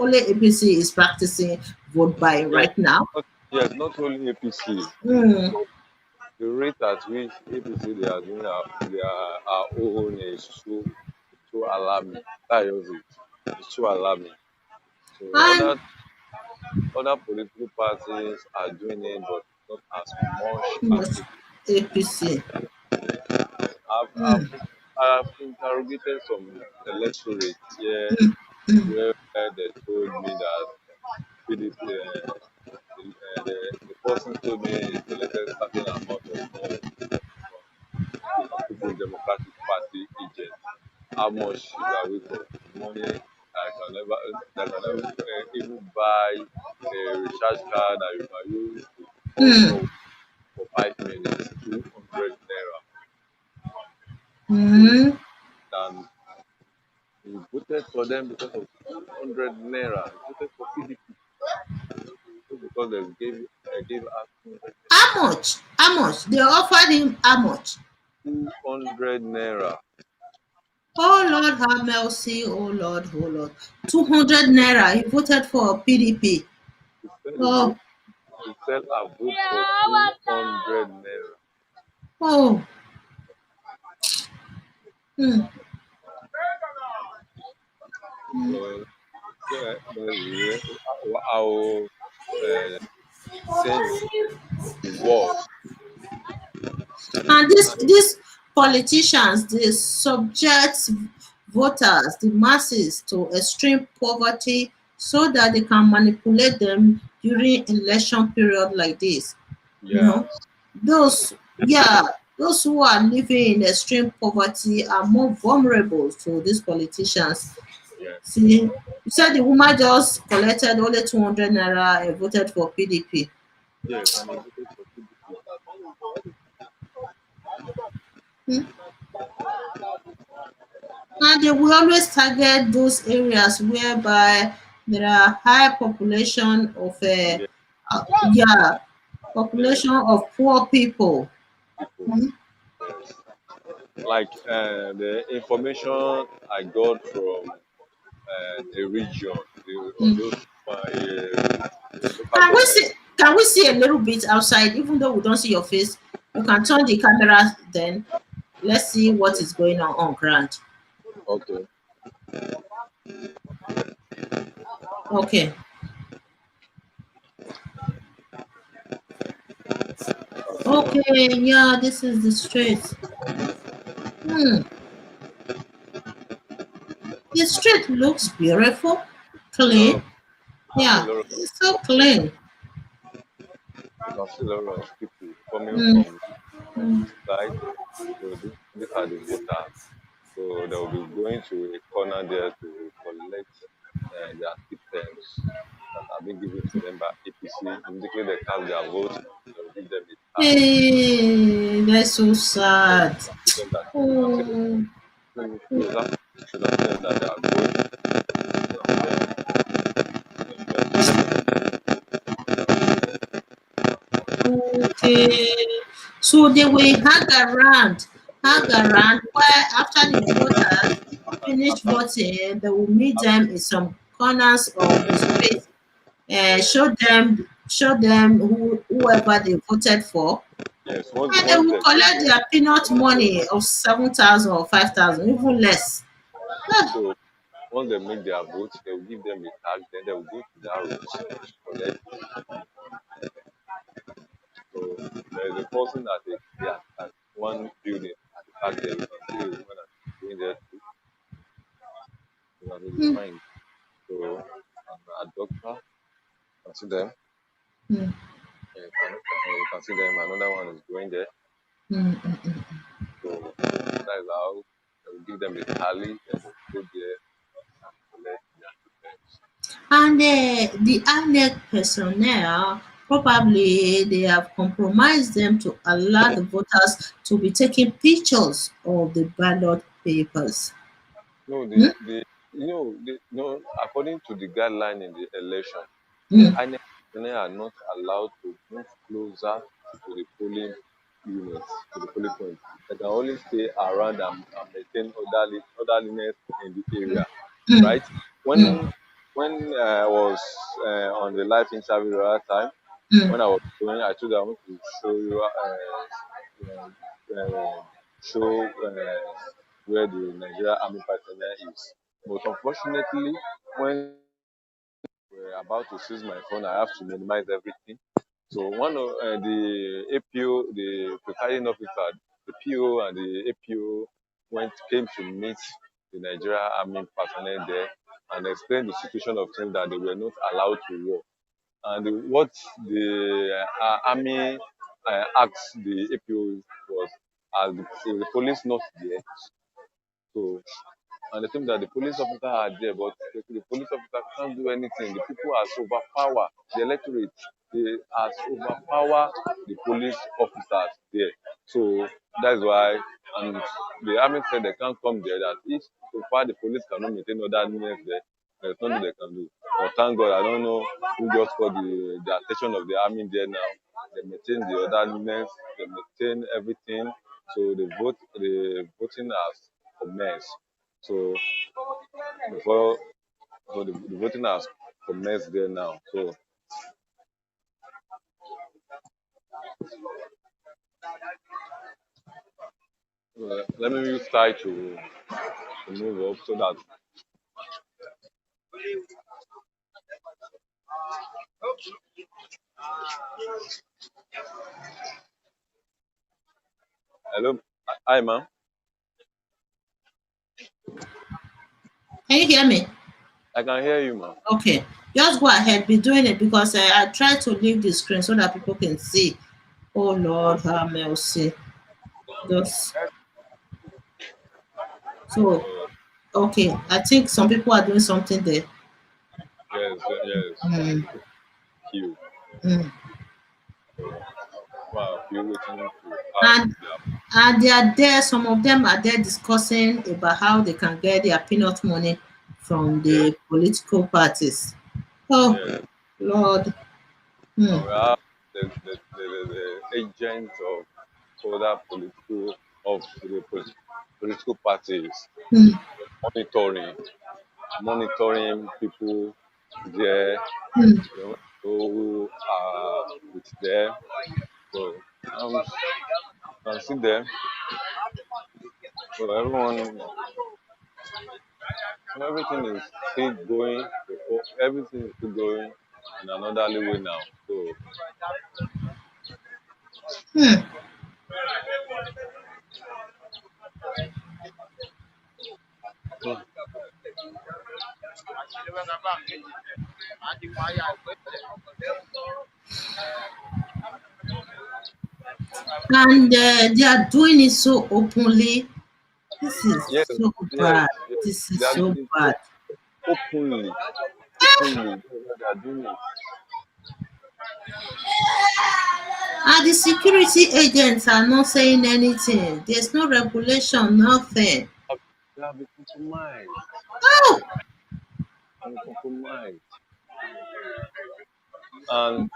only APC is practicing vote buying Yes, right now. not only APC. Mm, The rate at which APC they are doing our own is so alarming. That is it. It's so alarming. So and other political parties are doing it, but not as much as yes, APC. I've, Mm, I've, I've interrogated some electorate here mm, mm, where they told me that PDP, the person told me he collected certain amount of money from the People's Democratic Party agent. How much are we for money that can never even buy a recharge card that you can use to call mm, someone for 5 minutes, 200 naira. So mm. then he voted for them because of 200 naira. He voted for PDP because they gave us 200 How much? How much? They offered him how much? 200 naira. Oh Lord, have mercy. Oh Lord, oh Lord. 200 naira. He voted for PDP. He said he Oh, vote he said I vote for 200 naira. oh. Mm, mm. So how saying the words. And these politicians, they subject voters, the masses, to extreme poverty so that they can manipulate them during election period like this. You know, Yes, those yeah, those who are living in extreme poverty are more vulnerable to these politicians. yes, See, you said the woman just collected only 200 naira and voted for PDP. yes, and he voted for PDP. Hmm. And they will always target those areas whereby there are high population of Yes, yeah, yes, population of poor people. people. Hmm. Yes. Like the information I got from the region, the Hmm. Ondo, local Can we government. see can we see a little bit outside, even though we don't see your face? You can turn the camera then. Let's see what Okay, is going on ground. okay. Okay. Okay, yeah, this is the street. Hmm. The street looks beautiful, No, clean. Yeah, it's so clean. you can see a lot of people coming Hmm. from side. So these are the voters. So they will be going to a corner there to collect their systems that have been given to them by APC. Immediately they cast their vote, they will give them a tally. Hey, that's so sad. Give them that you can see Oh, them closer. You can see them that they are going. okay. So they will hang around where after the voters finish voting, they will meet them in some corners of the street and Yes, show them whoever they voted for. yes. And they Once will they make collect their their peanut money of 7,000 or 5,000, even less. Ah, so once they make their vote, they will give them a tag. Then they will go to that road to collect. So there is a person at one building at the back there. You can see a woman that is going there to be mm, fine. So a doctor, you can see them. mm, You can see them. Another one is going there. mm, mm. So that is how they will give them the tally and they will go there and collect their items. And the INEC personnel, probably they have compromised them to allow the voters to be taking pictures of the ballot papers. No, Hmm? according to the guideline in the election, the Hmm. INEC personnel are not allowed to move closer to the polling units, to the polling point. They can only stay around and maintain orderliness in the area, Hmm. right? Hmm. When when I was on the live interview the other time, Mm, when I was going, I told them I want to show you, show where the Nigeria Army personnel is. But unfortunately, when we're about to seize my phone, I have to minimize everything. So one of the APO, the presiding officer, the PO and the APO came to meet the Nigeria Army personnel there and explained the situation of things that they were not allowed to work. And what the army asked the APO was, as the police not there, so and the thing that the police officer are there, but the police officer can't do anything. The people has overpower the electorate. They has overpower the police officers there. So that's why, and the army said they can't come there. That if so far the police cannot maintain other means there, there's nothing they can do. But thank God, I don't know who just called the attention of the army there now. They maintain the other means, they maintain everything. So the voting has commenced. So before the voting has commenced there now. So let me use try to move up so that hello, hi ma'am, can you hear me? I can hear you ma'am. Okay, just go ahead, be doing it because I try to leave the screen so that people can see. Oh Lord, have mercy. Just so Uh, okay. I think some people are doing something there. yes, yes, some Mm, people queue. mm. Wow, you waiting to have And their they are there. Some of them are there discussing about how they can get their peanut money from yeah, the political parties. Oh yeah. Lord. Hmm. And we have the agents of other political parties Hmm. monitoring monitoring people there, Hmm. you know, who are with them. So can see them. So everything is still going. Everything is still going in another way now. So Hmm. And they are doing it so openly. This is yes, so yes, bad. yes. This is They are so doing it so bad. openly, openly. They are doing it. And the security agents are not saying anything. There's no regulation, nothing. They have been compromised. Oh, And compromised. And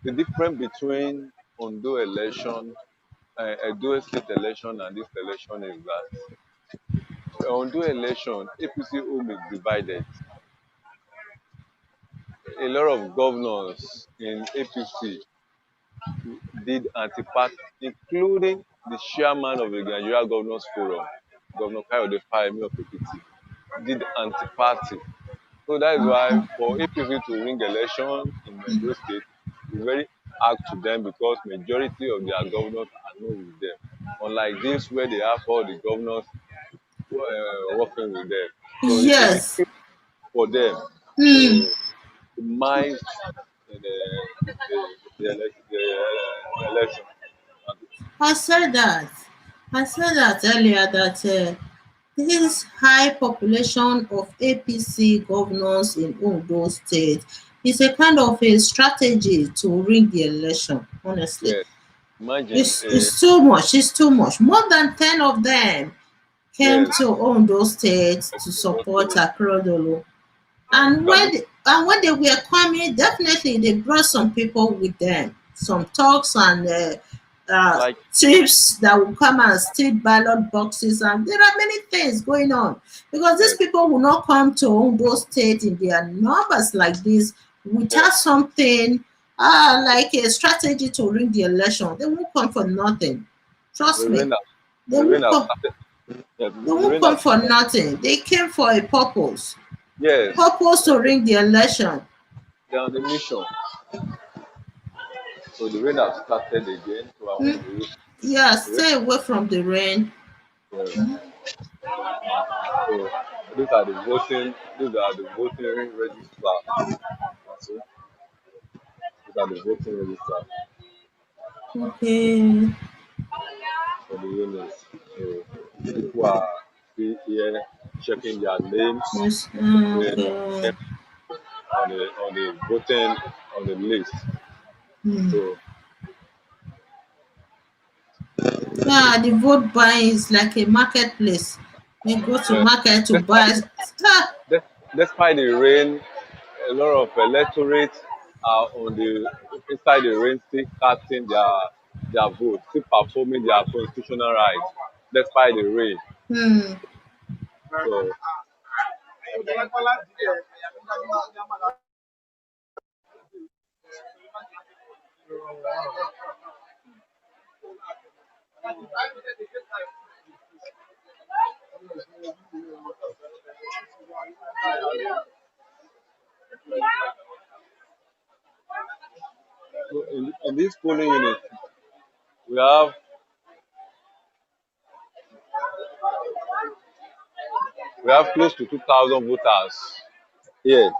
the difference between Ondo election, Edo state election, and this election is that Ondo election, APC home is divided. A lot of governors in APC did anti-party, including the chairman of the Nigeria Governors Forum, Governor Kayode Fayemi of Ekiti, did anti-party. So that is why for APC to win election in Edo State is very hard to them because majority of their governors are not with them. Unlike this, where they have all the governors working with them. So it's a yes. victory for them Hmm. to minimize the election. I said that. I said that earlier that this high population of APC governors in Ondo State is a kind of a strategy to rig the election, honestly. Yes, imagine. It's too much. It's too much. More than 10 of them came Yes, to Ondo State to Ondo support State, Akeredolu. you And can do. when they were coming, definitely they brought some people with them, some talks and Like thieves that will come and steal ballot boxes, and there are many things going on because these yes, people will not come to Ondo State in their numbers like this without yes. something like a strategy to win the election. They won't come for nothing. Trust The me, rain has they the rain won't has come. started. Yeah, They the won't rain has come for nothing. They came for a purpose. yes. Purpose to win the election. They're on the mission. So the rain has started again. So I'm Mm, on the way. yeah, The rain, stay away from the rain. yes. So these are the voting. These are the voting register. So these are the voting register Okay. for the units. So people are still here checking their names Yes. uh, Okay. on the voting on the list. Hmm. So Yeah, the vote buying is like a marketplace. You go to uh, market to despite buy. Ah, despite the rain, a lot of electorate are on the inside the rain, still casting their vote, still performing their constitutional rights despite the rain. hmm. So in this polling unit, we have we have close to 2,000 voters here.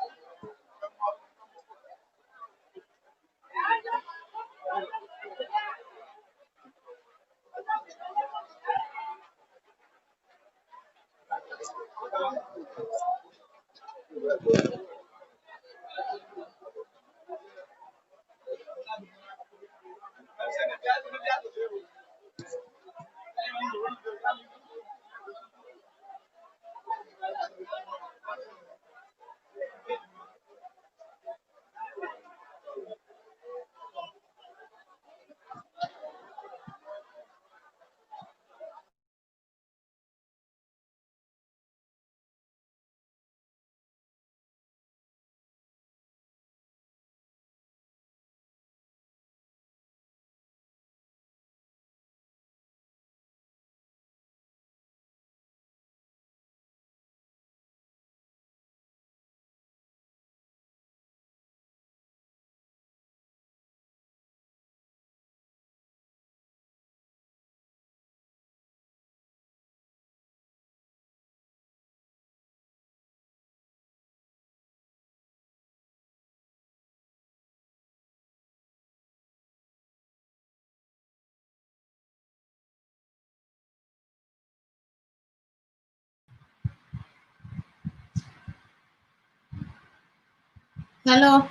Hello,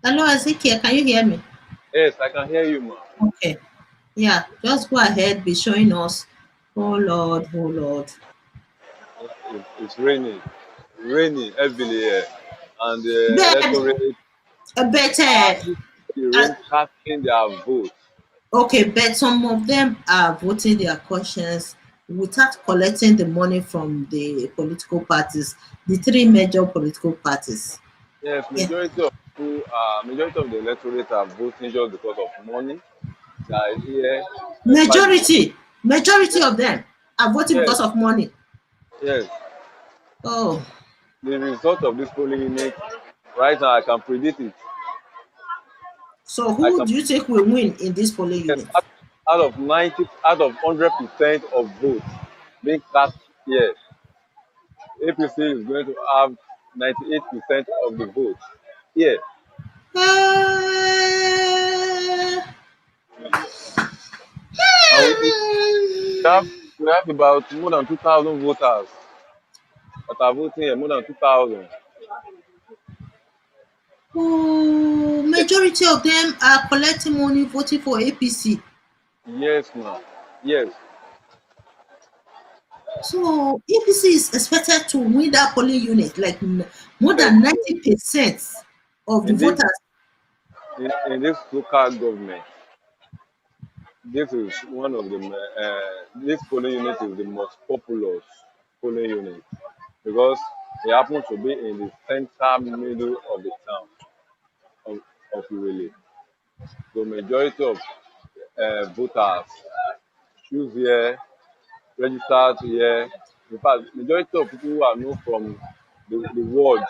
hello, Ezekiel. Can you hear me? Yes, I can hear you, ma. Okay. Yeah, just go ahead. Be showing us. Oh Lord, oh Lord. It's raining, raining heavily here, and the But, electorate are but the uh, rain casting their vote. okay, but some of them are voting their conscience without collecting the money from the political parties, the three major political parties. Yes, Yeah. majority of the electorate are voting just because of money. They are here despite the Majority yes, of them are voting yes, because of money. yes. Oh, The result of this polling unit right now, I can predict it. so I who can do you think will win in this polling yes, unit? out of 100% of votes being cast here, APC is going to have 98% of the votes here. Uh, And we have about more than 2,000 voters that are voting here, more than 2,000. oh, majority of them are collecting money voting for APC. Yes, ma'am. Yes. So APC is expected to win that polling unit, like more Yes. than 90% of the In this voters. in this local government, this is one of the this polling unit is the most populous polling unit because it happens to be in the center middle of the town of Iwele. So majority of voters choose here, registered here. In fact, majority of people who are known from the world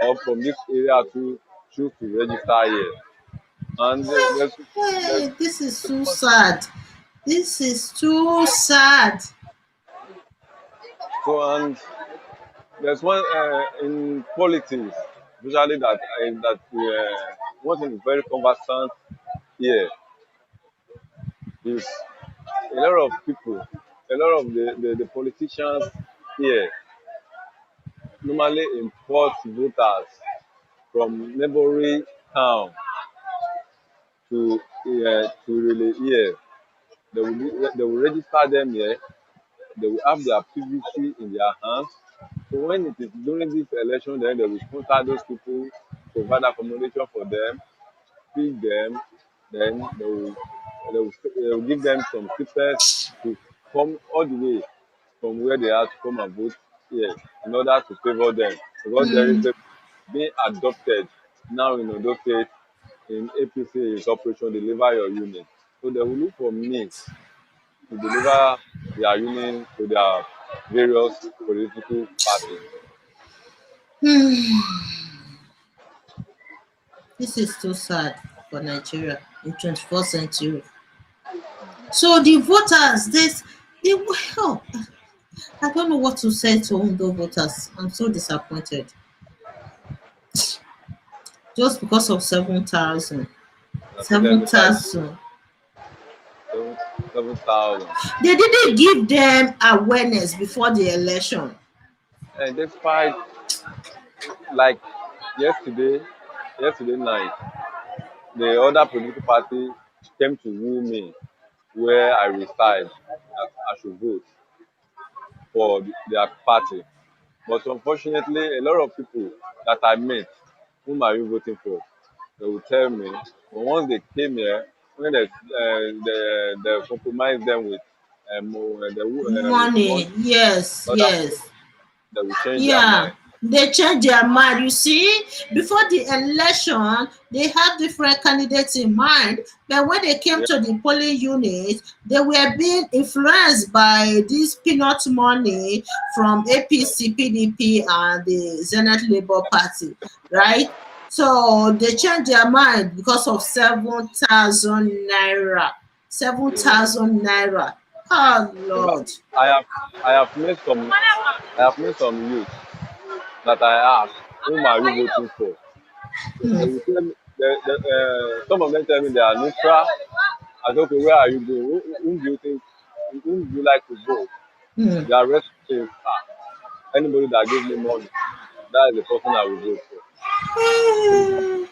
or from this area to choose to register here. And there's Hey, this is too sad. This is too sad. so and there's one in politics, usually one thing is very conversant here is a lot of people, a lot of the politicians here normally import voters from neighboring town to really here. They will register them here. They will have their PVC in their hands. So when it is during this election, then they will sponsor those people, provide accommodation for them, feed them, then they will give them some tickets to come all the way from where they are to come and vote here in order to favor them. Because there is Mm, a being adopted now in Ondo State in APC is Operation Deliver Your Unit. So they will look for means to deliver their union to their various political parties. this is too sad for Nigeria in 21st century. So the voters, they well, I don't know what to say to all those voters. I'm so disappointed. Just because of 7,000. And so then decide 7,000. 7,000. They didn't give them awareness before the election. And despite like yesterday, yesterday night, the other political party came to woo me where I reside that I should vote for their party. But unfortunately, a lot of people that I met, whom are you voting for? They will tell me. But once they came here, when they compromise them with with one Money. Yes, other yes. person, they will change their Yeah, mind. they change their mind. You see, before the election, they had different candidates in mind, but when they came Yeah, to the polling unit, they were being influenced by this peanut money from APC, PDP, and the Zenith Labour Party, right? So they changed their mind because of 7,000 naira. yeah. 7,000 naira. Oh, In fact, Lord. I have I have met some I have met some youth that I ask, whom are you voting for? They Hmm. will tell me, some of them tell me they are neutral. I say, okay, where are you going? Whom do you think, whom do you like to vote? Hmm. Their response is, anybody that gives me money, that is the person I will vote for. It's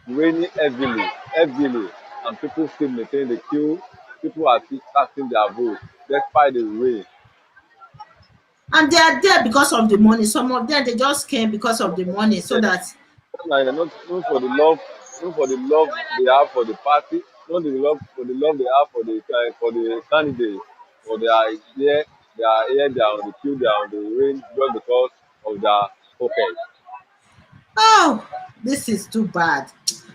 raining heavily, and people still maintain the queue. People are still casting their vote despite the rain. And they are there because of the money. Some of them they just came because of the money, so Yes, that not for the love, not for the love they have for the party, not the love they have for the candidate, but they are on the queue, they are on the rain just because of their pocket. oh, this is too bad.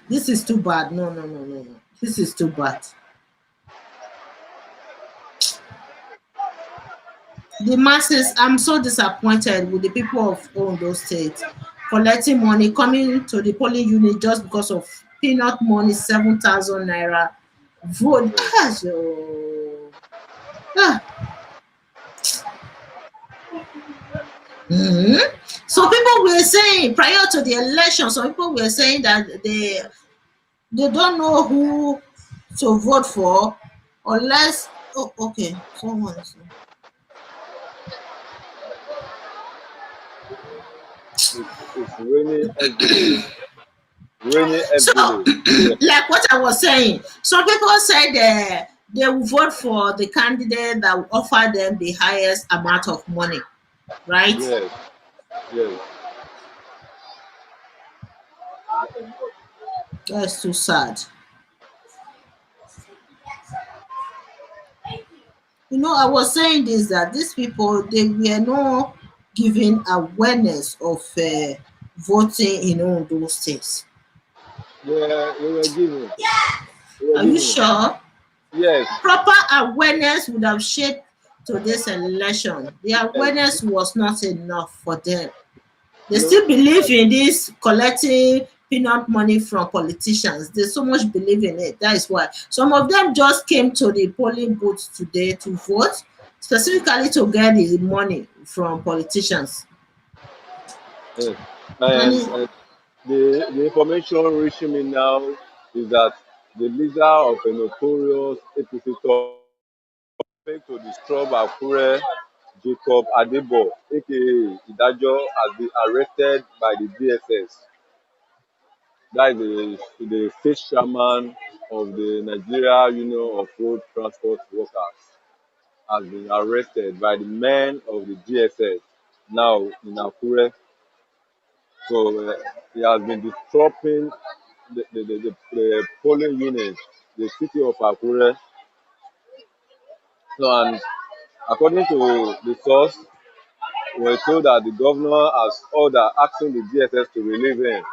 This is too bad. No, no, no, no, no. This is too bad. The masses, I'm so disappointed with the people of Ondo State collecting money, coming to the polling unit just because of peanut money, 7,000 naira. Vote. Yes. Gosh, oh. Ah. Mhm. So people were saying prior to the election, some people were saying that they don't know who to vote for unless oh okay someone It's raining heavily, raining so heavily. Yes, like what I was saying, some people said they will vote for the candidate that will offer them the highest amount of money, right? yes, yes. That's too sad. I was saying this that these people they were not given awareness of voting in all those states. They were given. They were Are you given. sure? Yes. Proper awareness would have shaped today's election. The Yes. awareness was not enough for them. They You know, still believe in this collecting peanut money from politicians. They so much believe in it. That is why some of them just came to the polling booth today to vote, specifically to get the money from politicians. yes. And And it, the information reaching me now is that the leader of a notorious APC top to disturb Akure, Jacob Adebo, aka Idajo, has been arrested by the DSS. That is the state chairman of the Nigeria Union of Road Transport Workers has been arrested by the men of the DSS now in Akure. So he has been disrupting the polling unit, the city of Akure. So, and according to the source, we were told that the governor has ordered asking the DSS to release him.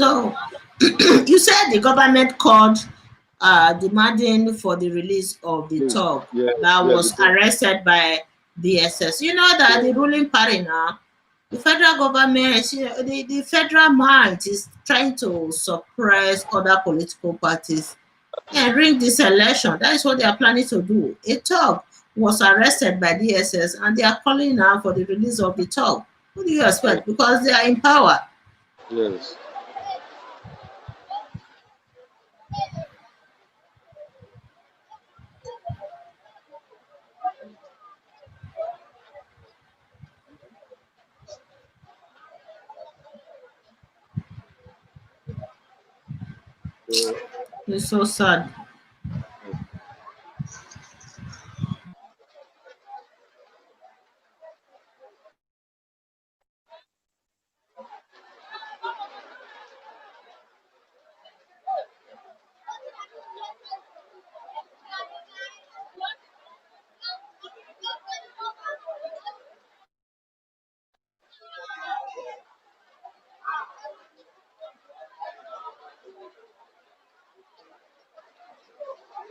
so you said the government called demanding for the release of the Yes, thug yes, that yes, was because arrested by DSS. You know that the yes, ruling party now, the federal government, the federal might is trying to suppress other political parties and rig this election. That is what they are planning to do. A thug was arrested by DSS and they are calling now for the release of the thug. What do you yes, expect? Because they are in power. yes. So, It's so sad.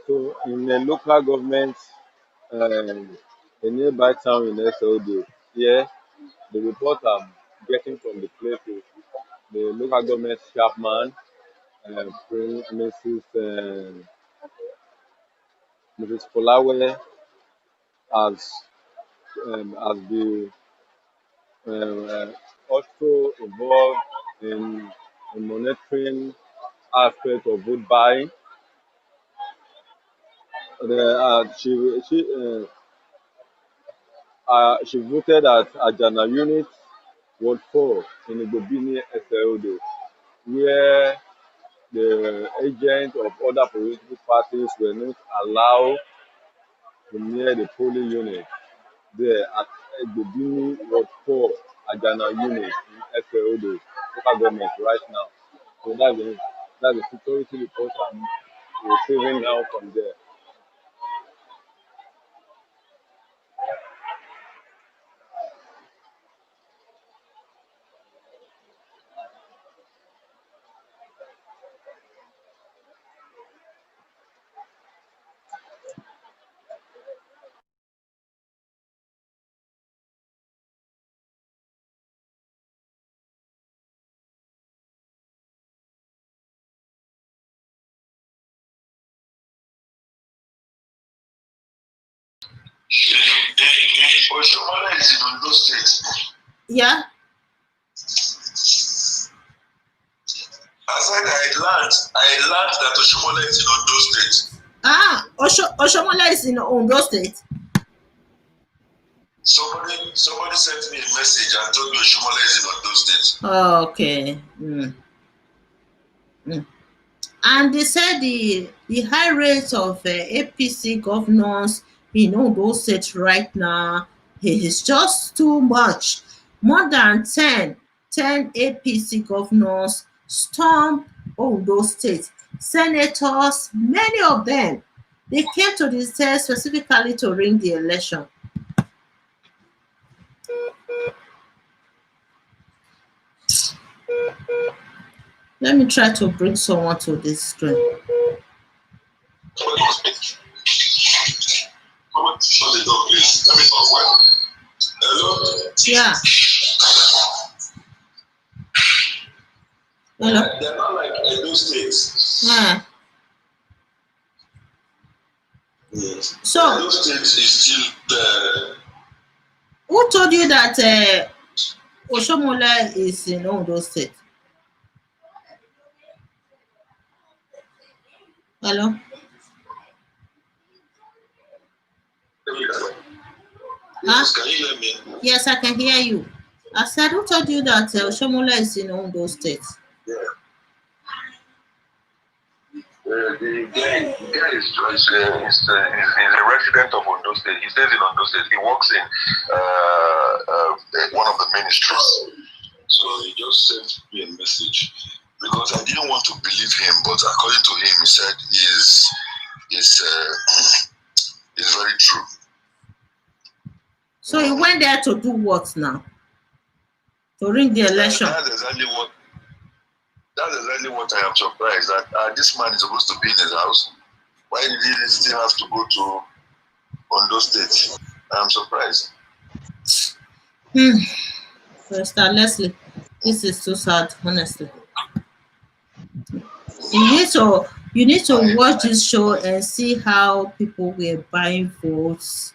so in a local government, a nearby town in SLD, yeah, the report I'm getting from the place is the local government chairman, Mrs. Folawe, has been also involved in, monitoring aspect of vote buying. She voted at Ajana Unit Ward 4 in Igbobini, SLD, where the agents of other political parties were not allowed to near the polling unit there at Igbobini Ward 4, Ajana Unit in SLD, local government right now. So that's the security report I'm receiving now from there. Oshomola is in Ondo State. Yeah. I said I learned that Oshomola is in Ondo State. Oshomola is in Ondo State. Somebody sent me a message and told me Oshomola is in Ondo State. Oh, okay. Mm. And they said the high rate of APC governors in Ondo State right now is just too much. More than ten APC governors stormed Ondo State. Senators, many of them, they came to the state specifically to ring the election. Let me try to bring someone to this screen. Yeah. Hello. They're not like Edo states. Yeah. Yes. So, Edo state is still the. who told you that Oshomola is in Ondo State? Hello? Yes, can you hear me? Yes, I can hear you. I said, who told you that Oshomola is in Ondo State? Yeah. The guy is a resident of Ondo State. He stays in Ondo State. He works in one of the ministries. So he just sent me a message because I didn't want to believe him, but according to him, he said is very true. So he went there to do what now? To ring the election? That's exactly what I am surprised that this man is supposed to be in his house. Why did he still have to go to Ondo State? I'm surprised. Mr. Leslie, this is too sad, honestly. You need to watch this show and see how people were buying votes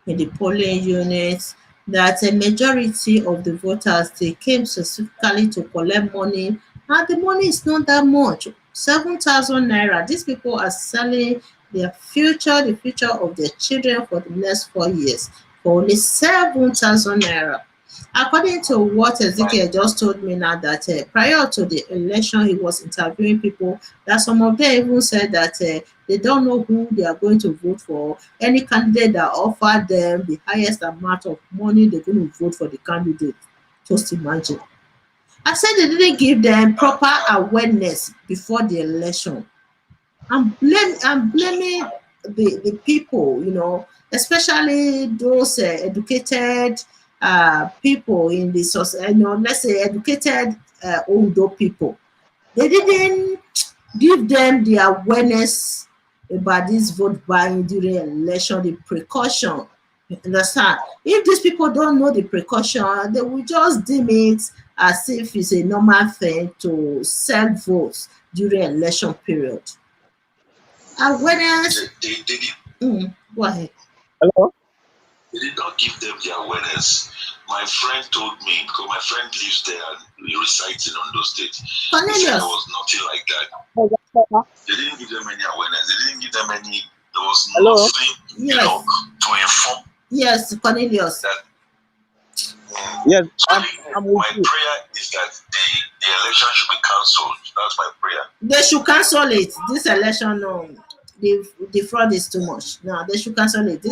in the polling units, that a majority of the voters, they came specifically to collect money, and the money is not that much. 7,000 naira. These people are selling their future, the future of their children for the next 4 years for only 7,000 naira. According to what Ezekiel just told me now, that prior to the election, he was interviewing people, that some of them even said that they don't know who they are going to vote for. Any candidate that offered them the highest amount of money, they're going to vote for the candidate. Just imagine. I said they didn't give them proper awareness before the election. I'm blaming the people, especially those educated people in the society, let's say educated older people. They didn't give them the awareness about this vote buying during election, the precaution. You understand? If these people don't know the precaution, they will just deem it as if it's a normal thing to sell votes during election period. Awareness. Go ahead. Hello? They did not give them the awareness. My friend told me, because my friend lives there and he resides in Ondo State. He said Cornelius. there was nothing like that. They didn't give them any awareness. They didn't give them any. There was Hello? nothing, Yes. to inform Yes, Cornelius. that. Yes, So I'm my with you. prayer is that the election should be cancelled. That's my prayer. They should cancel it. This election, no, the fraud is too much. No, they should cancel it.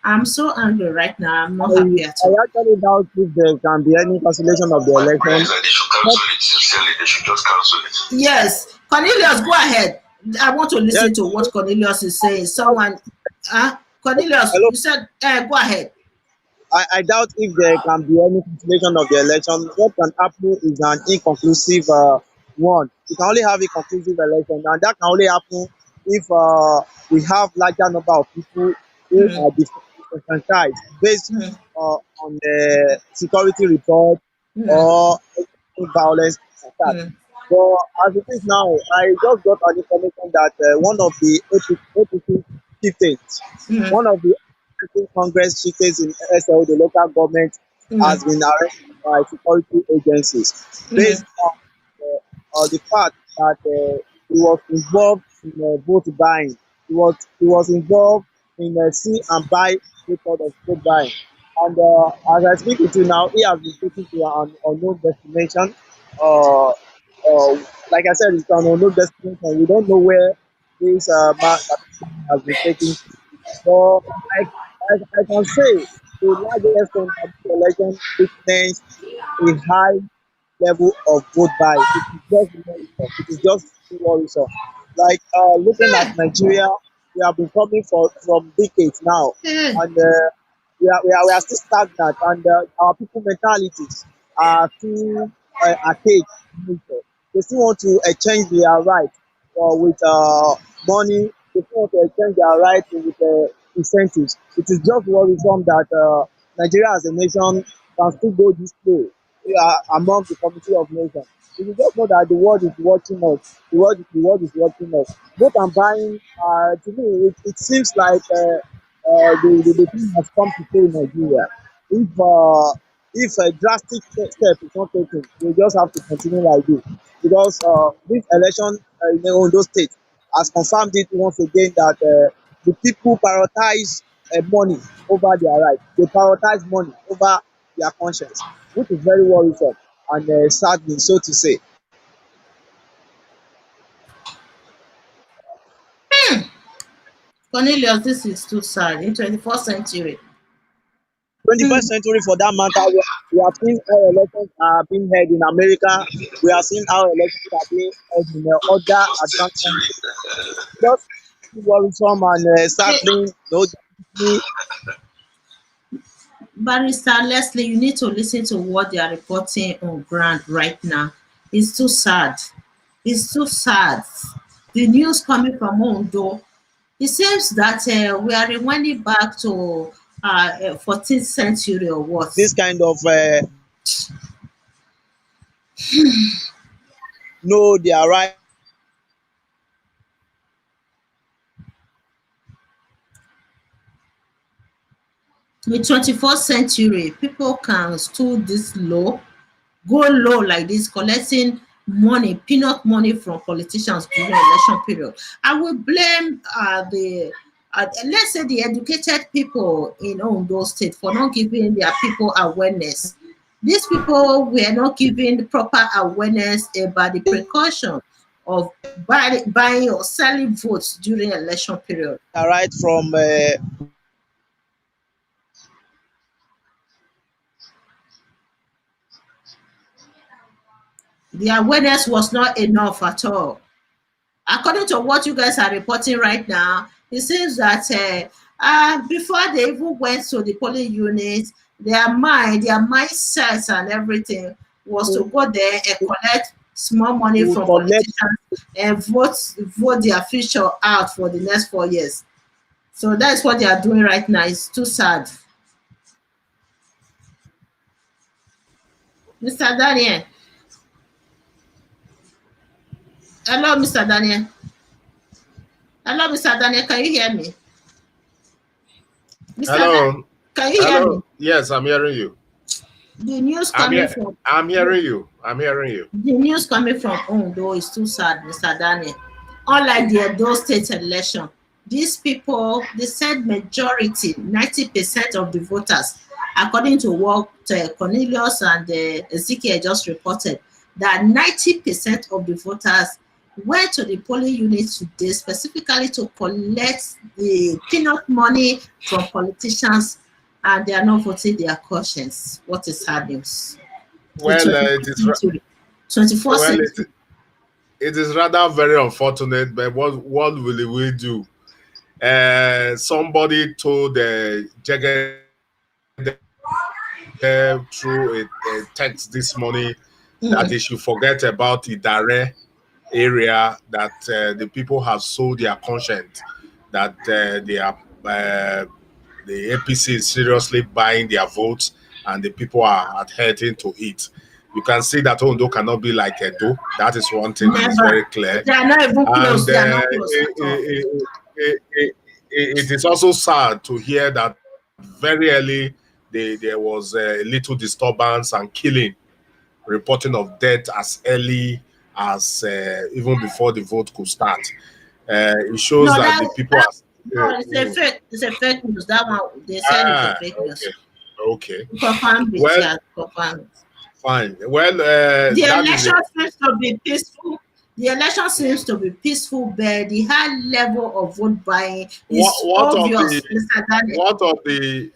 I'm so angry right now. I'm not happy at I all. actually doubt if there can be any cancellation of the My prayer election. is that they should cancel it. Sincerely, they should just cancel it. Yes, Cornelius, go ahead. I want to listen Yes. to what Cornelius is saying. Someone, Cornelius, Hello? you said, go ahead. I doubt if there can be any cancellation of the election. What can happen is an inconclusive one. You can only have a conclusive election, and that can only happen if we have larger number of people who Mm, are disenfranchised based mm, on the security report mm, or any violence attack. mm, But as it is now, I just got an information that one of the APC chieftains, mm, one of the African Congress chieftains in SL, the local government, mm, has been arrested by security agencies mm, based on the fact that he was involved in vote buying. He was involved in see and buy method of vote buying. And as I speak with you now, he has been taken to an unknown destination. Uh, uh, like I said, it's an unknown destination. We don't know where this man has been taken. But I can say to a large extent that this election witnessed a high level of vote buy. It is just worrisome. It is just worrisome. Like looking at Nigeria, we have been coming for from decades now, Eh, and we are still stagnant, and our people mentalities are still archaic in nature. They still want to exchange their rights with money. They still want to exchange their rights with incentives. It is just worrisome that Nigeria as a nation can still go this slow among the community of nations. We should just know that the world is watching us. The world is watching us. Both and buying, to me, it seems like the thing has come to stay in Nigeria. If a drastic step is not taken, we just have to continue like this. Because this election in Ondo State has confirmed it once again that the people prioritize money over their rights. They prioritize money over their conscience, which is very worrisome and saddening, so to say. Cornelius, this is too sad. In 21st century. 21st century, for that matter, we have seen how elections are being held in America. We have seen how elections are being held in other advanced countries. Just worrisome and saddening. No, definitely. Barrister Leslie, you need to listen to what they are reporting on ground right now. It's too sad. It's too sad. The news coming from Ondo, it seems that we are rewinding back to 14th century or what. This kind of know their right. In 21st century, people can stood this low, go low like this, collecting money, peanut money from politicians during election period. I will blame let's say the educated people in Ondo State for not giving their people awareness. These people were not given proper awareness about the precaution of buying or selling votes during election period. Their right from The awareness was not enough at all. According to what you guys are reporting right now, it seems that before they even went to the polling unit, their mindset and everything was to to go there and collect small money from collect. politicians and vote their future out for the next 4 years. So that's what they are doing right now. It's too sad. Mr. Daniel. Hello, Mr. Daniel. Hello, Mr. Daniel. Can you hear me? Mr. Daniel, Hello. can you hear me? Hello. Yes, I'm hearing you. The news coming from I'm hearing you. I'm hearing you. the news coming from Ondo is too sad, Mr. Daniel. Unlike the Edo State election, these people, they said majority, 90% of the voters, according to what Cornelius and Ezekiel just reported, that 90% of the voters went to the polling unit today specifically to collect the peanut money from politicians, and they are not voting their conscience. What is hard news? The Well, it 21st is century. 24th well, century. it is rather very unfortunate. But what will we do? Somebody told Jagger through a text this morning that they should forget about the Dare area, that the people have sold their conscience, that they are the APC is seriously buying their votes, and the people are adhering to it. You can see that Ondo cannot be like Edo. That is one thing that is very Never. clear. They are not even close. And They are not close at all. it is also sad to hear that very early there was a little disturbance and killing, reporting of death as early as even before the vote could start. It shows No, that the people are. no, it's a fake. It's a fake news. That one they said it's a fake news. Okay. Confirm it. Well, Yeah, confirm it. Fine. Well, The that is election it. seems to be peaceful. The election seems to be peaceful, but the high level of vote buying What is what of the obvious, Mr. Daniel.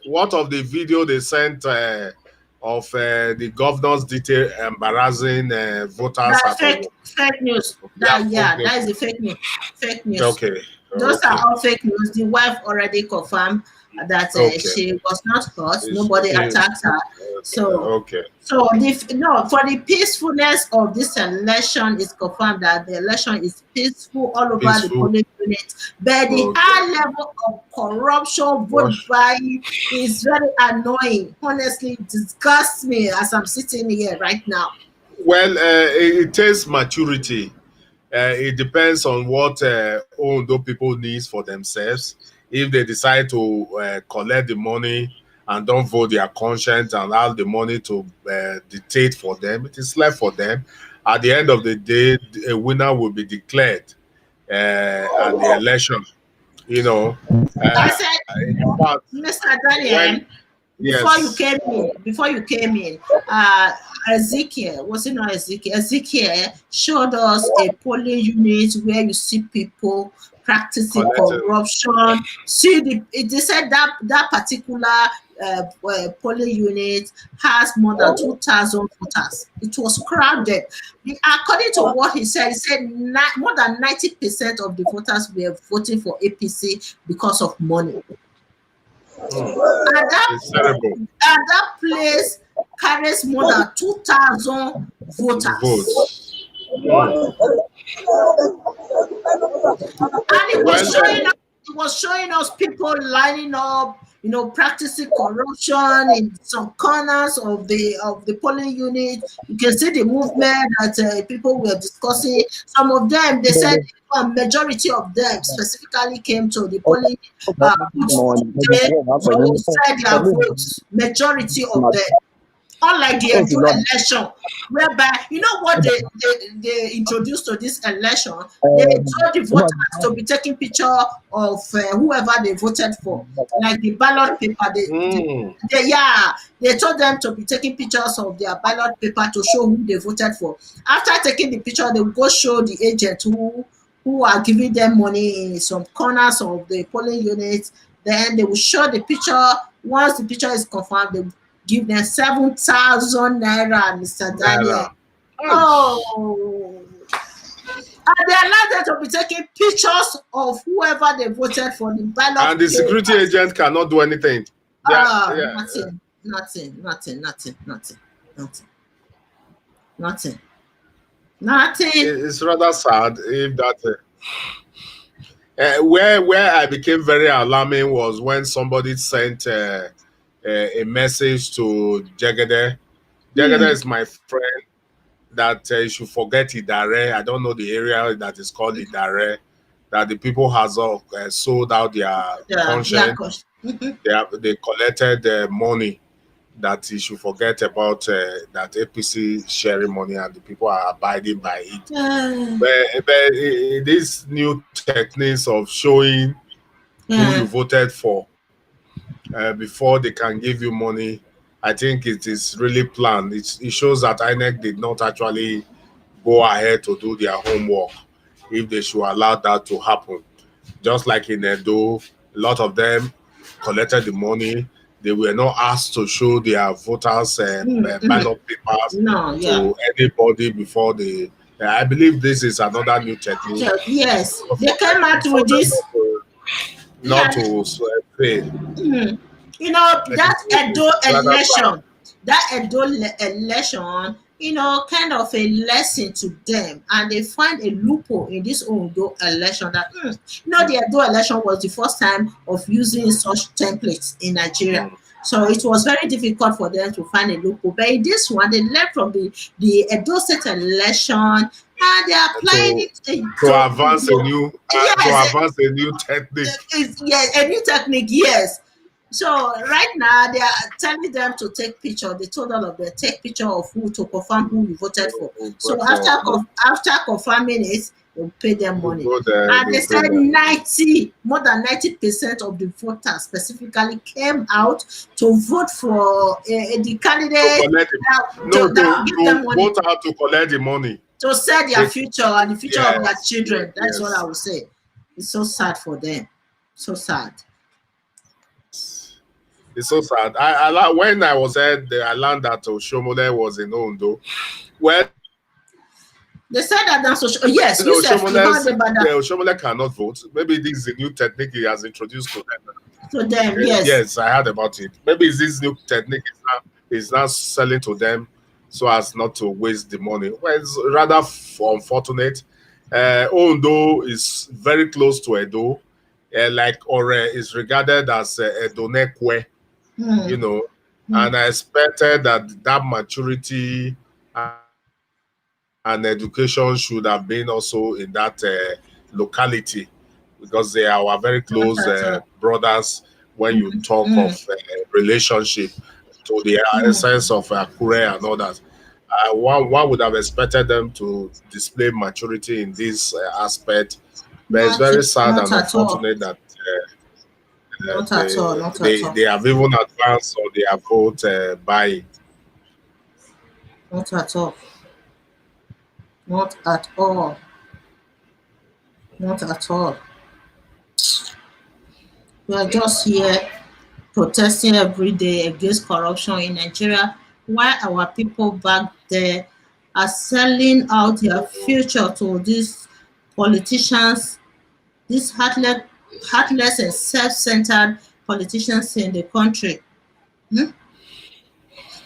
what of the video they sent of the governor's detail embarrassing voters That's at Owo? fake news. Yeah, That fake yeah, news. that is the fake news. Fake news. Okay, Those are okay, all fake news. The wife already confirmed that okay. she was not hurt. It's, Nobody it's, attacked her. So, okay. no, for the peacefulness of this election is confirmed that the election is peaceful all over the Peaceful. polling unit. But the Okay. high level of corruption, vote Gosh. buying is very annoying. Honestly, it disgusts me as I'm sitting here right now. Well, it takes maturity. It depends on what Ondo people needs for themselves. If they decide to collect the money and don't vote their conscience and allow the money to dictate for them, it is left for them. At the end of the day, a winner will be declared at the election. You know, I uh, said, in fact, Mr. when Daniel, yes, before you came in, uh, Ezekiel, was it not Ezekiel? Ezekiel showed us a polling unit where you see people practicing collecting. corruption. See, they said that particular polling unit has more than 2,000 voters. It was crowded. According to what he said more than 90% of the voters were voting for APC because of money. And It's terrible. that place carries more than 2,000 voters. Votes. Hmm. And Well, it was showing us people lining up, practicing corruption in some corners of the polling unit. You can see the movement that people were discussing. Some of them, they said a majority of them specifically came to the polling booth today to send their votes. Majority of them. Unlike the Edo election, whereby you know what they introduced to this election, they told the voters to be taking picture of whoever they voted for, like the ballot paper. They told them to be taking pictures of their ballot paper to show who they voted for. After taking the picture, they will go show the agent who are giving them money in some corners of the polling units. Then they will show the picture. Once the picture is confirmed, they give them 7,000 naira, Mr. Daniel. naira. Oh, and they allowed them to be taking pictures of whoever they voted for the ballot. And the security agent cannot do anything. Nothing. It's rather sad if that. Where I became very alarming was when somebody sent a message to Jegede. Jegede is my friend that you should forget Idare. I don't know the area that is called Idare. That the people has sold out their conscience. They collected money that he should forget about that APC sharing money and the people are abiding by it. But these new techniques of showing who you voted for before they can give you money, I think it is really planned. It shows that INEC did not actually go ahead to do their homework if they should allow that to happen. Just like in Edo, a lot of them collected the money. They were not asked to show their voters ballot papers to anybody before they. I believe this is another new technique. Yes, they came out with this. Not to fail. You know, that Edo election, kind of a lesson to them, and they find a loophole in this Ondo election that, the Edo election was the first time of using such templates in Nigeria. So it was very difficult for them to find a loophole. But in this one, they learned from the Edo State election, and they are applying it to advance a new technique. Yes, a new technique, yes. So right now they are telling them to take picture. They told all of them take picture of who to confirm who you voted for. So after confirming it, They'll pay them You money. go there, And they they'll pay said them. more than 90% of the voters specifically came out to vote for the To candidate collect it. No, that will give to them money vote out to collect the money. to set their They, future and the future of their yes, children. That's what I yes. would say. It's so sad for them. So sad. It's so sad. When I was there, I learned that Oshomole was in Ondo. Well, They said that that's social. Yes, you said you Oshomole's, heard about that Oshomole cannot vote. Maybe this is a new technique he has introduced to them. to them. Yes. Yes, I heard about it. Maybe it's this new technique is now selling to them so as not to waste the money. Well, it's rather unfortunate. Ondo is very close to Edo, like Ore is regarded as Edo Nekwe, Hmm. you know, and I expected that maturity and education should have been also in that locality because they are our very Not close at all. brothers when you talk of relationship to the essence of Akure and others. One would have expected them to display maturity in this aspect, but it's very sad Not and at all. unfortunate that Not at all. Not at all. they have even advanced on their vote buying. Not at all. Not at all. Not at all. We are just here protesting every day against corruption in Nigeria, while our people back there are selling out their future to these politicians, these heartless and self-centered politicians in the country. Hmm?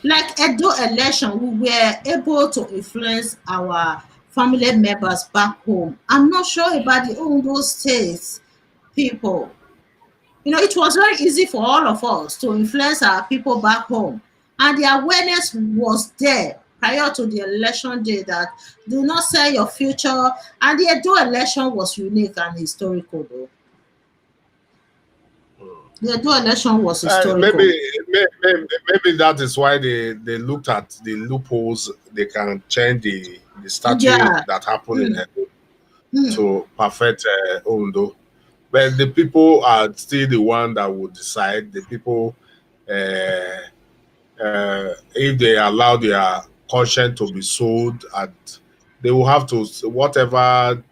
Like Edo election, we were able to influence our family members back home. I'm not sure about the Ondo states people. It was very easy for all of us to influence our people back home. And the awareness was there prior to the election day that do not sell your future. And the Edo election was unique and historical, though. The Edo election was historical. Maybe that is why they looked at the loopholes they can change the statute Yeah. that happened in Edo to perfect Ondo. But the people are still the one that will decide. The people, if they allow their conscience to be sold, they will have to whatever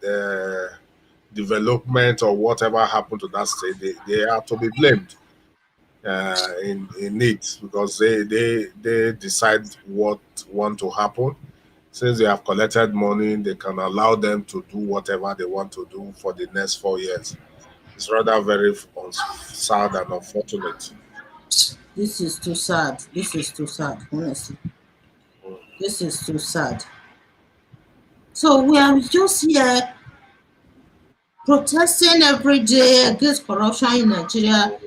development or whatever happened to that state, they have to be blamed in it because they decide what want to happen. Since they have collected money, they can allow them to do whatever they want to do for the next 4 years. It's rather very sad and unfortunate. This is too sad. This is too sad, honestly. This is too sad. So we are just here protesting every day against corruption in Nigeria.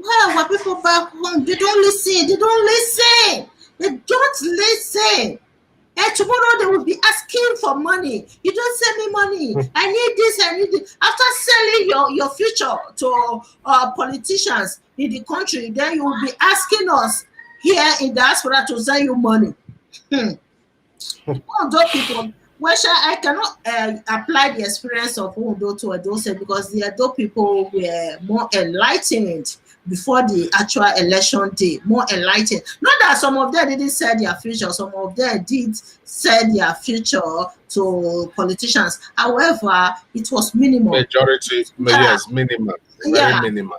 Well, our people back home, they don't listen. They don't listen. They don't listen. And tomorrow they will be asking for money. You don't send me money. I need this, I need this. After selling your future to politicians in the country, then you will be asking us here in diaspora to send you money. Although people, I cannot apply the experience of Ondo to Edo State because the Edo people were more enlightened before the actual election day, more enlightened. Not that some of them didn't sell their future, some of them did sell their future to politicians. However, it was minimal. Majority, yes, minimal, very minimal.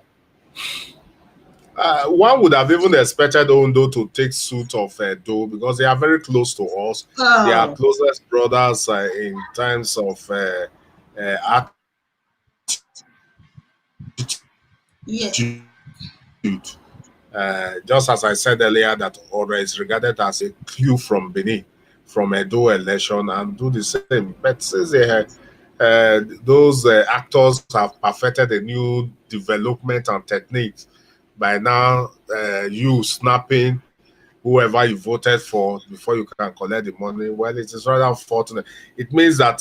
One would have even expected Ondo to take suit of Edo because they are very close to us. They are closest brothers in terms of attitude. Just as I said earlier, that Ora is regarded as a clue from Benin, from Edo election, and do the same. But since those actors have perfected a new development and techniques, by now you snapping whoever you voted for before you can collect the money, well, it is rather unfortunate. It means that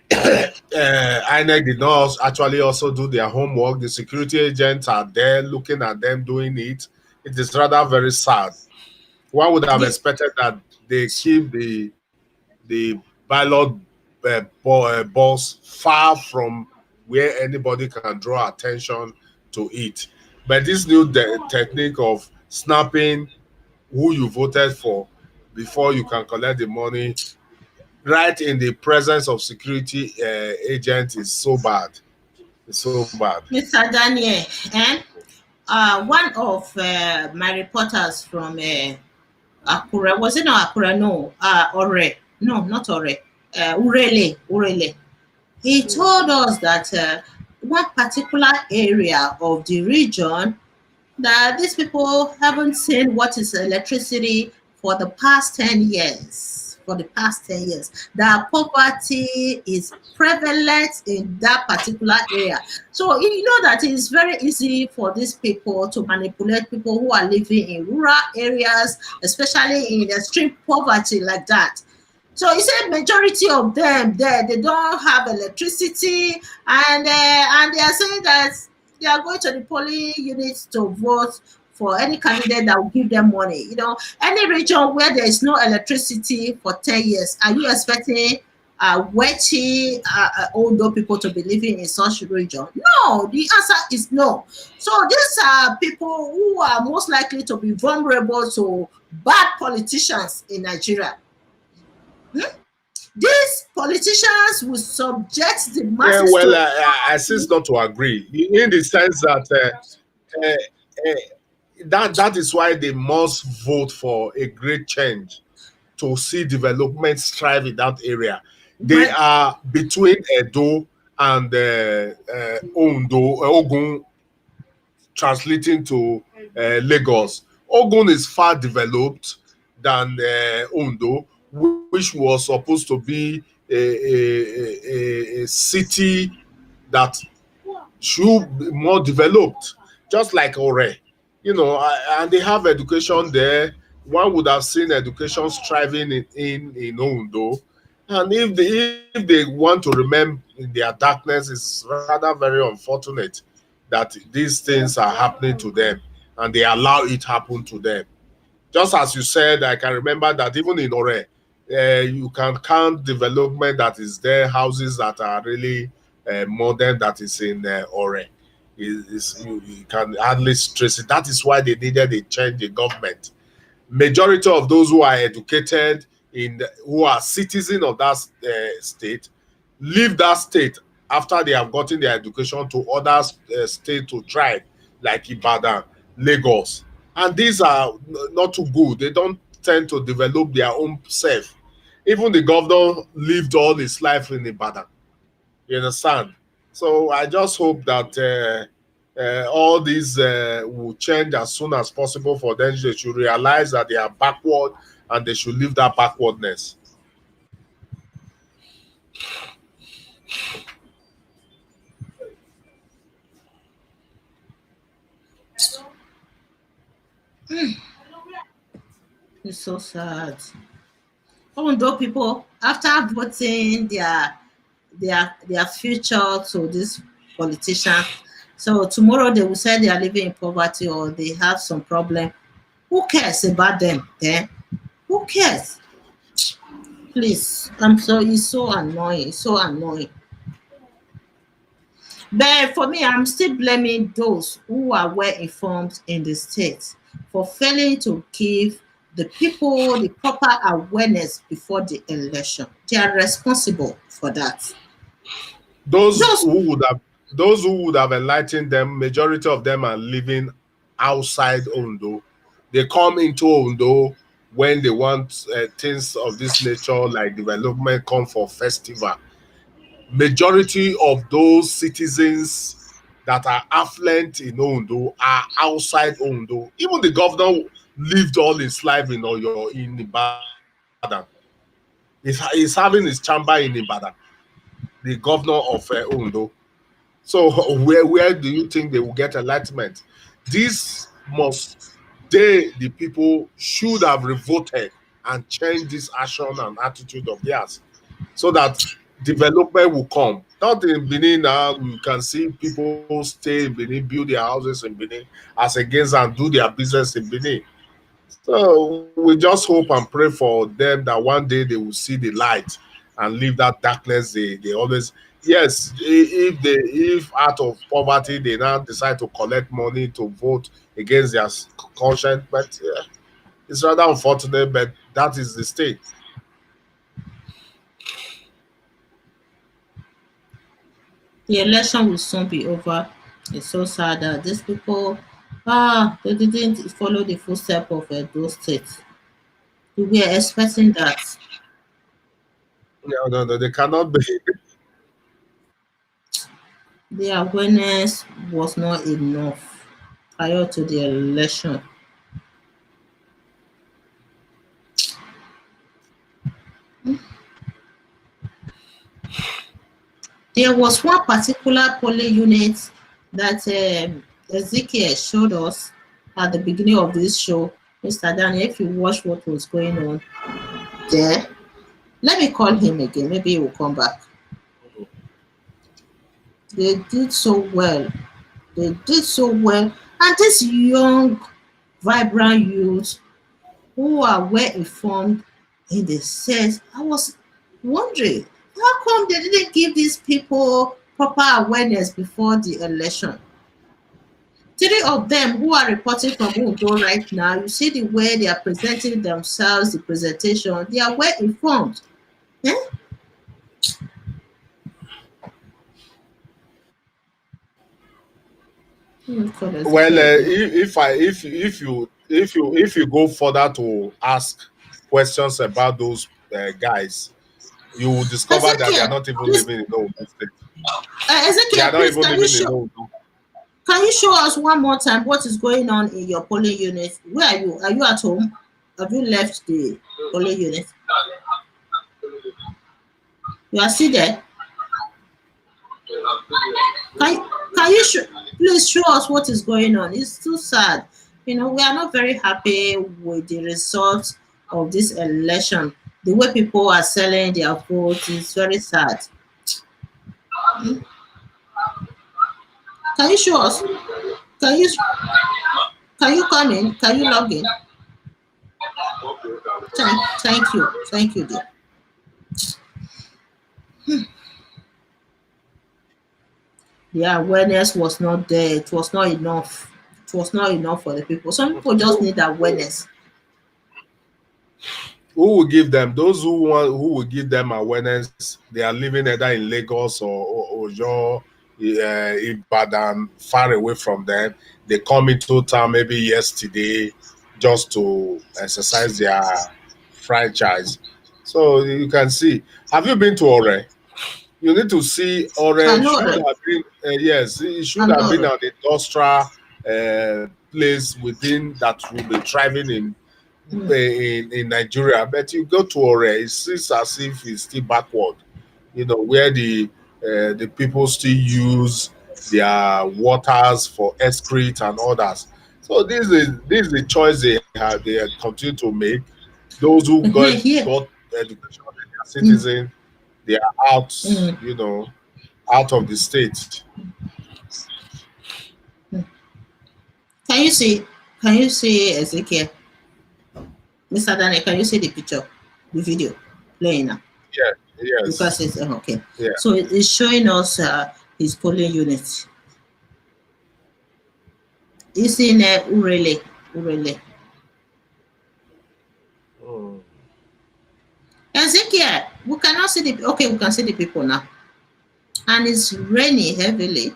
INEC did not actually also do their homework. The security agents are there looking at them doing it. It is rather very sad. One would have expected that they keep the ballot balls far from where anybody can draw attention to it. But this new technique of snapping who you voted for before you can collect the money right in the presence of security agents is so bad. It's so bad. Mr. Daniel, one of my reporters from Akure, was it not Akure? No, Ore. No, not Ore. Urele. Urele. He told us that one particular area of the region that these people haven't seen what is electricity for the past 10 years. For the past 10 years, that poverty is prevalent in that particular area. So you know that it is very easy for these people to manipulate people who are living in rural areas, especially in extreme poverty like that. So he said majority of them there they don't have electricity, and they are saying that they are going to the polling units to vote for any candidate that will give them money. You know, any region where there is no electricity for 10 years, are you expecting wealthy older people to be living in such region? No, the answer is no. So these are people who are most likely to be vulnerable to bad politicians in Nigeria. These politicians will subject the Yeah, masses well, to. I insist not to agree in the sense that uh, uh, that is why they must vote for a great change to see development strive in that area. They But are between Edo and Ondo, Ogun, translating to Lagos. Ogun is far developed than Ondo, which was supposed to be a city that should be more developed, just like Ore. And they have education there. One would have seen education striving in Ondo. And if they want to remain in their darkness, it's rather very unfortunate that these things are happening to them and they allow it happen to them. Just as you said, I can remember that even in Ore, you can count development that is there, houses that are really modern that is in Ore. You can hardly stress it. That is why they needed a change in government. Majority of those who are educated who are citizens of that state leave that state after they have gotten their education to other state to thrive, like Ibadan, Lagos, and these are not too good. They don't tend to develop their own self. Even the governor lived all his life in Ibadan. You understand? So I just hope that all these will change as soon as possible for them. They should realize that they are backward and they should leave that backwardness. it's so sad. Even though people, after voting their future to this politician, so tomorrow they will say they are living in poverty or they have some problem. Who cares about them? Then who cares? Please, I'm so it's so annoying, so annoying. But for me, I'm still blaming those who are well informed in the state for failing to give the people the proper awareness before the election. They are responsible for that. Those Those who would have those who would have enlightened them, majority of them are living outside Ondo. They come into Ondo when they want things of this nature like development come for festival. Majority of those citizens that are affluent in Ondo are outside Ondo. Even the governor lived all his life in Oyo in Ibadan. He's having his chamber in Ibadan, the governor of Ondo. So where do you think they will get enlightenment? This must the people should have revolted and changed this action and attitude of theirs so that development will come. Not in Benin now, you can see people stay in Benin, build their houses in Benin as against and do their business in Benin. So we just hope and pray for them that one day they will see the light and leave that darkness they always. Yes, if out of poverty they now decide to collect money to vote against their conscience, but it's rather unfortunate, but that is the state. The election will soon be over. It's so sad that these people, they didn't follow the footsteps of those states. We were expecting that. No, no, no, they cannot be. The awareness was not enough prior to the election. There was one particular polling unit that Ezekiel showed us at the beginning of this show. Mr. Daniel, if you watch what was going on there, let me call him again. Maybe he will come back. They did so well. They did so well. And these young, vibrant youth who are well informed in the sense, I was wondering, how come they didn't give these people proper awareness before the election? Three of them who are reporting from Ondo right now, you see the way they are presenting themselves, the presentation, they are well informed. Eh? Well, if you go further to ask questions about those guys, you will discover that they are Ezekiel, not even please, living in Ondo State. They Ezekiel, are not please, even living in Ondo. can you show us one more time what is going on in your polling unit? Where are you? Are you at home? Have you left the polling unit? You are still there? Can you please show us what is going on? It's too sad. You know, we are not very happy with the results of this election. The way people are selling their votes is very sad. Can you show us? Can you can you come in? Can you log in? Thank you. Thank you, dear. The awareness was not there. It was not enough. It was not enough for the people. Some people just need awareness. Who will give them? Those who will give them awareness. They are living either in Lagos or Oyo, Ibadan, far away from them. They come into town maybe yesterday just to exercise their franchise. So you can see. Have you been to Ore? You need to see I Orange know should that. have been yes, it I should have know been that. an industrial place within that will be thriving Mm. in Nigeria. But you go to Ore, it seems as if it's still backward. You know where the people still use their waters for excrete and others. So this is the choice they continue to make. Those who Here. got education in their Mm, citizen, they are out, mm, out of the state. mm. Can you see? Can you see Ezekiel? Mr. Daniel, can you see the picture, the video playing now? Yeah, yes, Because it's okay. yeah. So it's showing us his polling unit. It's in Urele. Urele. Mm. Ezekiel, we cannot see the. Okay, we can see the people now, and it's raining heavily.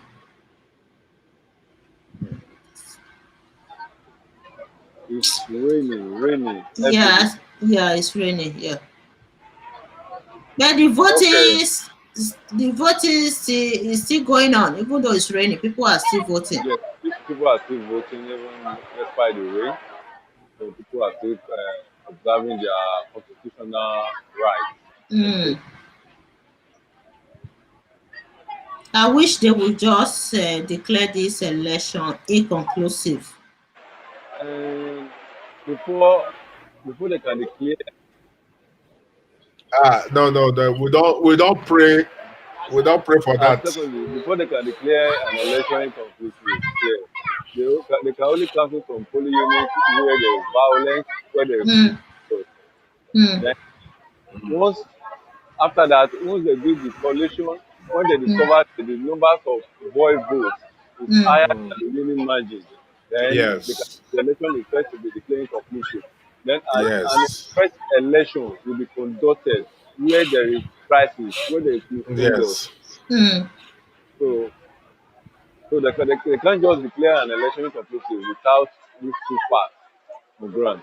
It's raining, raining heavily. Yes, yeah, it's raining. Yeah, but the Okay. voting is still going on, even though it's raining. People are still voting. Yes, people are still voting even despite the rain. So people are still observing their constitutional rights to Mm. vote. I wish they would just declare this election inconclusive. And before before they can declare, No, no, no. We don't pray for and that. secondly, before they can declare an election inconclusive, yeah, they can only cancel some polling units where there is violence, where there is Mm. so Mm. then once After that, once they do the collation, when they discover that the numbers of boy votes is higher Mm. than the winning margin, then Yes. the election is first to be declared conclusive. Then an Yes. first election will be conducted where there is crisis, where there is misconduct. Yes. mm, So, they can't just declare an election conclusive without these two parts on ground.